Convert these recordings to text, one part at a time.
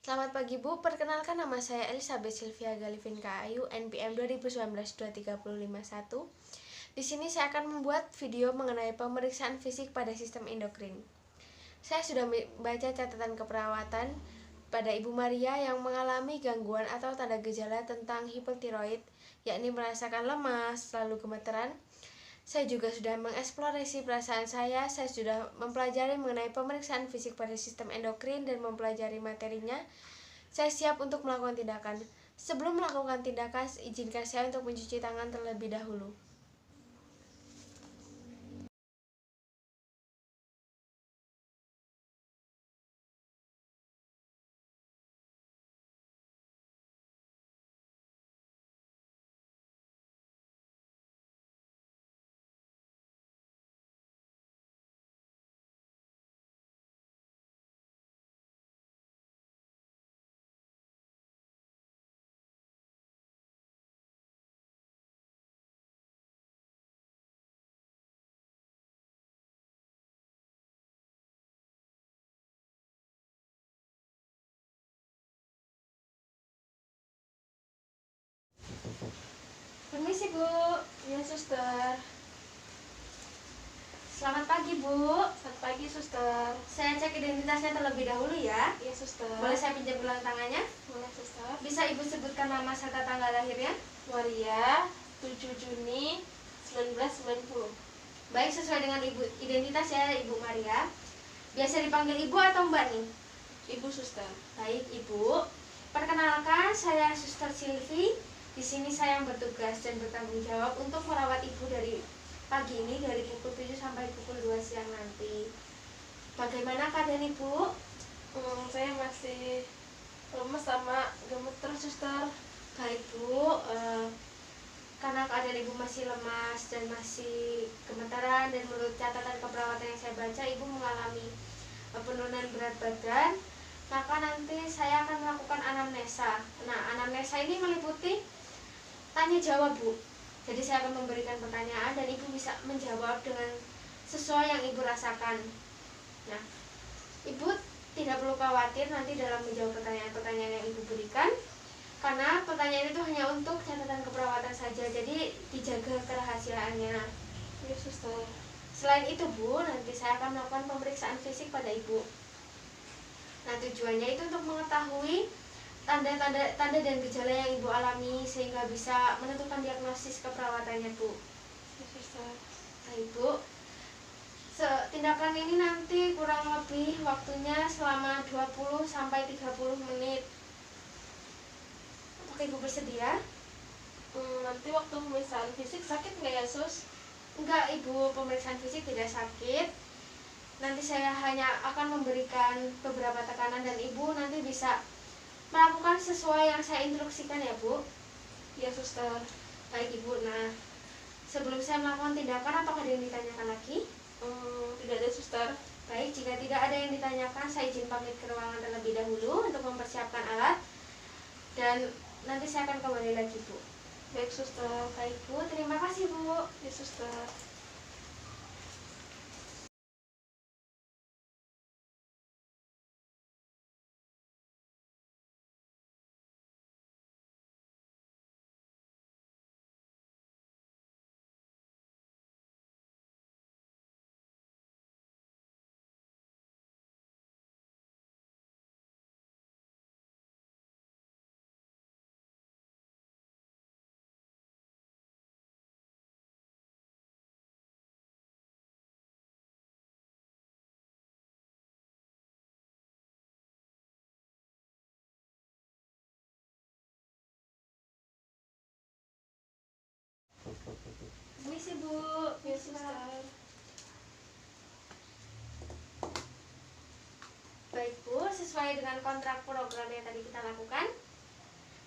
Selamat pagi Bu, perkenalkan nama saya Elizabeth Sylvia Galivinka Ayu, NPM 2019-23051. Di sini saya akan membuat video mengenai pemeriksaan fisik pada sistem endokrin. Saya sudah membaca catatan keperawatan pada Ibu Maria yang mengalami gangguan atau tanda gejala tentang hipotiroid, yakni merasakan lemas, lalu gemeteran. Saya juga sudah mengeksplorasi perasaan saya sudah mempelajari mengenai pemeriksaan fisik pada sistem endokrin dan mempelajari materinya. Saya siap untuk melakukan tindakan. Sebelum melakukan tindakan, izinkan saya untuk mencuci tangan terlebih dahulu. Permisi Bu. Ya suster. Selamat pagi Bu. Selamat pagi suster. Saya cek identitasnya terlebih dahulu ya. Ya suster. Boleh saya pinjam ulang tangannya? Boleh suster. Bisa Ibu sebutkan nama serta tanggal lahirnya? Maria, 7 Juni 1990. Baik, sesuai dengan Ibu identitas ya Ibu Maria. Biasa dipanggil Ibu atau Mbak nih? Ibu suster. Baik Ibu. Perkenalkan, saya Suster Silvi. Di sini saya yang bertugas dan bertanggung jawab untuk merawat Ibu dari pagi ini dari pukul 7 sampai pukul 2 siang nanti. Bagaimana keadaan Ibu? Saya masih lemes sama gemeter suster. Baik Bu, karena keadaan Ibu masih lemas dan masih gemetaran dan menurut catatan keperawatan yang saya baca Ibu mengalami penurunan berat badan, maka nanti saya akan melakukan anamnesa. Nah, anamnesa ini meliputi tanya jawab Bu. Jadi saya akan memberikan pertanyaan dan Ibu bisa menjawab dengan sesuai yang Ibu rasakan. Nah, Ibu tidak perlu khawatir nanti dalam menjawab pertanyaan-pertanyaan yang Ibu berikan, karena pertanyaan itu hanya untuk catatan keperawatan saja, jadi dijaga kerahasiaannya. Ya suster. Selain itu Bu, nanti saya akan melakukan pemeriksaan fisik pada Ibu. Nah, tujuannya itu untuk mengetahui tanda dan gejala yang Ibu alami sehingga bisa menentukan diagnosis keperawatannya Bu. Ya suster. Nah Ibu, tindakan ini nanti kurang lebih waktunya selama 20 sampai 30 menit. Apakah Ibu bersedia? Nanti waktu pemeriksaan fisik sakit nggak ya sus? Enggak Ibu, pemeriksaan fisik tidak sakit. Nanti saya hanya akan memberikan beberapa tekanan dan Ibu nanti bisa melakukan sesuai yang saya instruksikan ya Bu. Ya suster. Baik Ibu, nah sebelum saya melakukan tindakan, apakah ada yang ditanyakan lagi? Tidak ada suster. Baik, jika tidak ada yang ditanyakan, saya izin pamit ke ruangan terlebih dahulu untuk mempersiapkan alat. Dan nanti saya akan kembali lagi Bu. Baik suster. Baik Bu, terima kasih Bu. Ya suster. Permisi Bu. Ya suster. Baik Bu, sesuai dengan kontrak program yang tadi kita lakukan,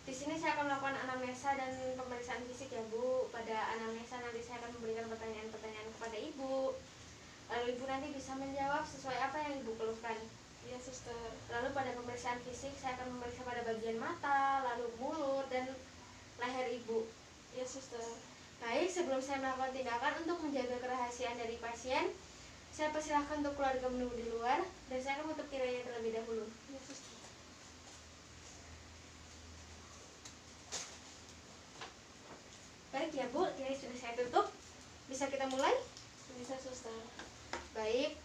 di sini saya akan melakukan anamnesa dan pemeriksaan fisik ya Bu. Pada anamnesa nanti saya akan memberikan pertanyaan-pertanyaan kepada Ibu. Lalu Ibu nanti bisa menjawab sesuai apa yang Ibu keluhkan. Ya suster. Lalu pada pemeriksaan fisik saya akan memeriksa pada bagian mata, lalu mulut dan leher Ibu. Ya suster. Baik, sebelum saya melakukan tindakan untuk menjaga kerahasiaan dari pasien, saya persilahkan untuk keluarga menunggu di luar dan saya akan menutup tirainya terlebih dahulu. Ya suster. bisa kita mulai? Bisa, suster. Baik,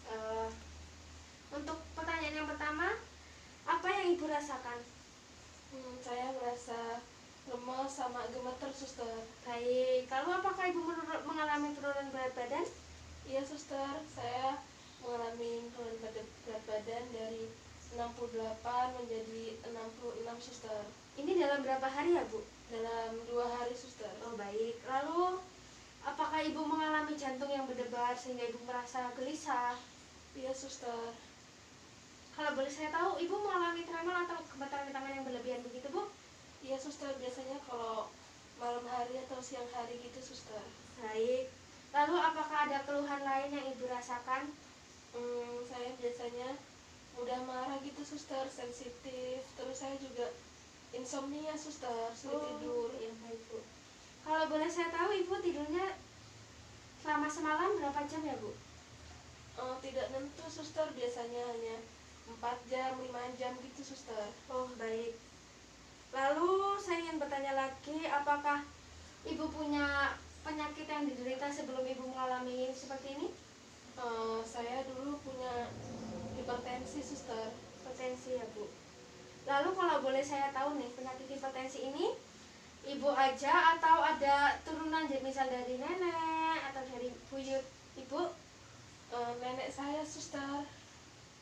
untuk pertanyaan yang pertama, apa yang ibu rasakan? Saya merasa lemas sama gemeter, suster. Baik, lalu apakah ibu mengalami penurunan berat badan? Iya, suster. Saya mengalami penurunan berat badan dari 68 menjadi 66, suster. Ini dalam berapa hari ya, Bu? Dalam 2 hari, suster. Oh, baik. Lalu, apakah ibu mengalami jantung yang berdebar sehingga ibu merasa gelisah? Iya, suster. Kalau boleh saya tahu, ibu mengalami tremor atau gemetaran di tangan yang berlebihan begitu, Bu? Iya, suster. Biasanya kalau malam hari atau siang hari gitu, suster. Baik. Lalu, apakah ada keluhan lain yang ibu rasakan? Saya biasanya mudah marah gitu, suster, sensitif. Terus saya juga insomnia, suster, sulit tidur. Iya, baik, Bu. Kalau boleh saya tahu, ibu tidurnya selama semalam berapa jam ya, Bu? Tidak nentu, suster. Biasanya hanya 4 jam, 5 jam gitu, suster. Oh, baik. Lalu saya ingin bertanya lagi, apakah ibu punya penyakit yang diderita sebelum ibu mengalami seperti ini? Saya dulu punya hipertensi, suster. Hipertensi ya, Bu. Lalu kalau boleh saya tahu nih, penyakit hipertensi ini ibu aja atau ada turunan, misal dari nenek atau dari buyut ibu? Nenek saya, suster.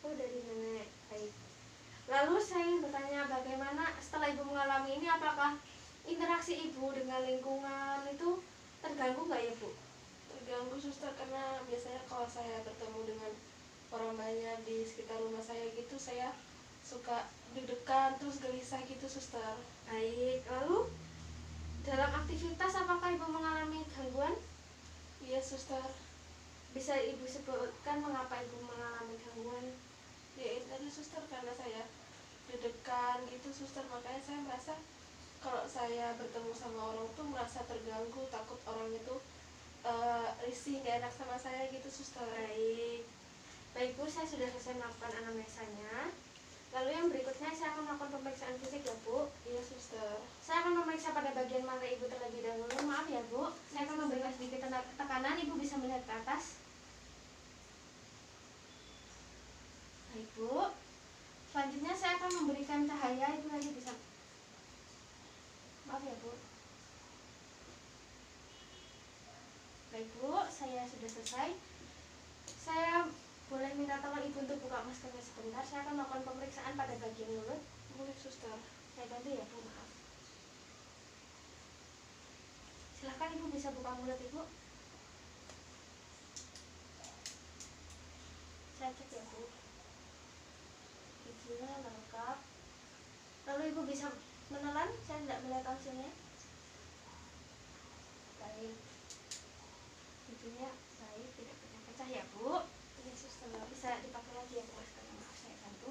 Oh, dari nenek. Baik. Lalu saya ingin bertanya, bagaimana setelah ibu mengalami ini, apakah interaksi ibu dengan lingkungan itu terganggu nggak ya, Bu? Terganggu, suster, karena biasanya kalau saya bertemu dengan orang banyak di sekitar rumah saya gitu, saya suka deg-degan terus gelisah gitu, suster. Baik. Lalu dalam aktivitas apakah ibu mengalami gangguan? Iya, suster. Bisa ibu sebutkan mengapa ibu mengalami gangguan? Ya itu tadi, suster, karena saya deg-degan gitu, suster. Makanya saya merasa kalau saya bertemu sama orang tuh merasa terganggu, takut orang itu risih, gak enak sama saya gitu, suster. Baik. Baik, Bu, saya sudah selesai melakukan anamnesanya. Lalu yang berikutnya saya akan melakukan pemeriksaan fisik ya, Bu. Iya, suster. Saya akan memeriksa pada bagian mata ibu terlebih dahulu. Maaf ya, Bu. Saya akan memberikan sedikit tekanan, ibu bisa melihat ke atas. Baik, Bu. Selanjutnya saya akan memberikan cahaya, ibu nanti bisa. Maaf ya, Bu. Baik, Bu, saya sudah selesai. Saya boleh minta tolong ibu untuk buka maskernya sebentar. Saya akan melakukan pemeriksaan pada bagian mulut. Boleh, suster. Saya bantu ya, Bu, maaf. Silahkan ibu bisa buka mulut ibu. Saya cek ya, Bu. Giginya lengkap. Lalu ibu bisa menelan, saya tidak melihat hasilnya. Baik. Giginya baik, tidak pecah-pecah ya, Bu. Iya, suster. Bisa dipakai lagi ya, Bu, maskernya. Maaf, saya bantu.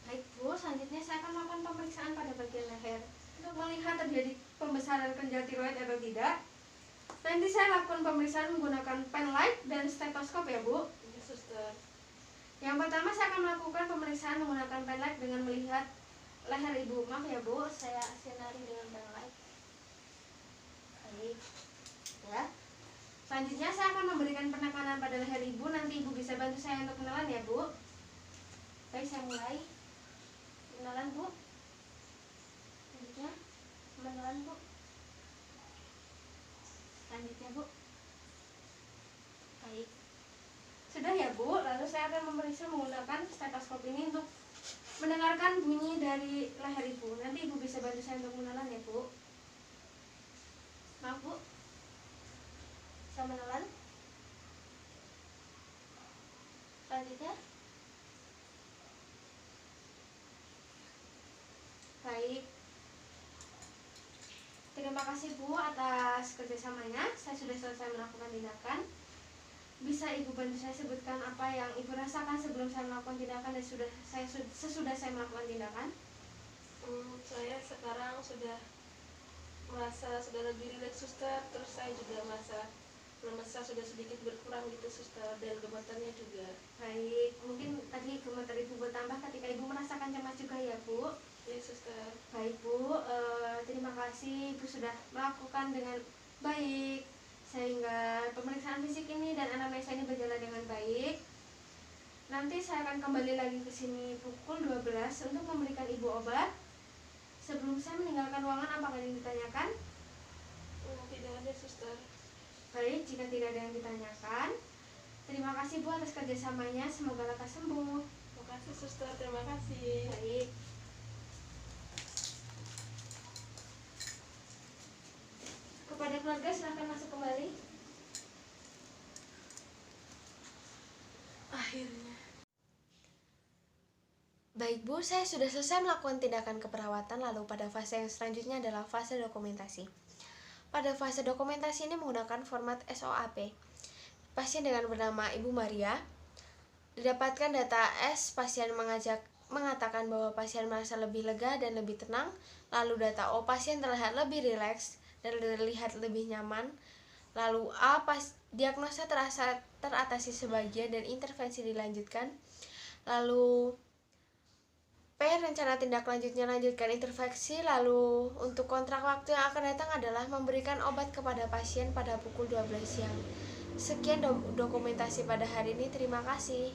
Baik, Bu, selanjutnya saya akan melakukan pemeriksaan pada bagian leher untuk melihat terjadi pembesaran kelenjar tiroid atau tidak. Nanti saya lakukan pemeriksaan menggunakan pen light dan stetoskop ya, Bu. Iya, suster. Yang pertama saya akan melakukan pemeriksaan menggunakan pen light dengan melihat leher ibu. Maaf ya, Bu, saya sinari dengan pen light. Baik. Ya. Selanjutnya saya akan memberikan penekanan pada leher ibu. Nanti ibu bisa bantu saya untuk menelan ya, Bu. Baik, saya mulai. Menelan, Bu. Selanjutnya menelan, Bu. Selanjutnya, Bu. Baik. Sudah ya, Bu. Lalu saya akan memeriksa menggunakan stetoskop ini untuk mendengarkan bunyi dari leher ibu. Nanti ibu bisa bantu saya untuk menelan ya, Bu. Maaf, Bu. Saya menelan. Selanjutnya. Baik. Terima kasih, Bu, atas kerjasamanya. Saya sudah selesai melakukan tindakan. Bisa ibu bantu saya sebutkan apa yang ibu rasakan sebelum saya melakukan tindakan dan sesudah saya melakukan tindakan? Saya sekarang sudah merasa sudah lebih rileks, suster. Terus saya juga merasa lemesnya sudah sedikit berkurang gitu, suster, dan gemetarnya juga. Baik, mungkin tadi gemetar ibu bertambah ketika ibu merasakan cemas juga ya, Bu. Iya, suster. Baik Bu, terima kasih Ibu sudah melakukan dengan baik sehingga pemeriksaan fisik ini dan anamnesa ini berjalan dengan baik. Nanti saya akan kembali lagi ke sini pukul 12 untuk memberikan Ibu obat. Sebelum saya meninggalkan ruangan, apakah ada yang ditanyakan? Tidak ada, suster. Baik, jika tidak ada yang ditanyakan, terima kasih Bu atas kerjasamanya. Semoga lekas sembuh. Terima kasih, suster. Terima kasih. Baik. Kepada keluarga silahkan masuk kembali. Akhirnya. Baik Bu, saya sudah selesai melakukan tindakan keperawatan, lalu pada fase yang selanjutnya adalah fase dokumentasi. Pada fase dokumentasi ini menggunakan format SOAP. Pasien dengan bernama Ibu Maria, didapatkan data S, pasien mengatakan bahwa pasien merasa lebih lega dan lebih tenang, lalu data O, pasien terlihat lebih rileks dan terlihat lebih nyaman, lalu A, diagnosa terasa teratasi sebagian dan intervensi dilanjutkan, lalu P, rencana tindak lanjutnya lanjutkan intervensi, lalu untuk kontrak waktu yang akan datang adalah memberikan obat kepada pasien pada pukul 12 siang. Sekian dokumentasi pada hari ini, terima kasih.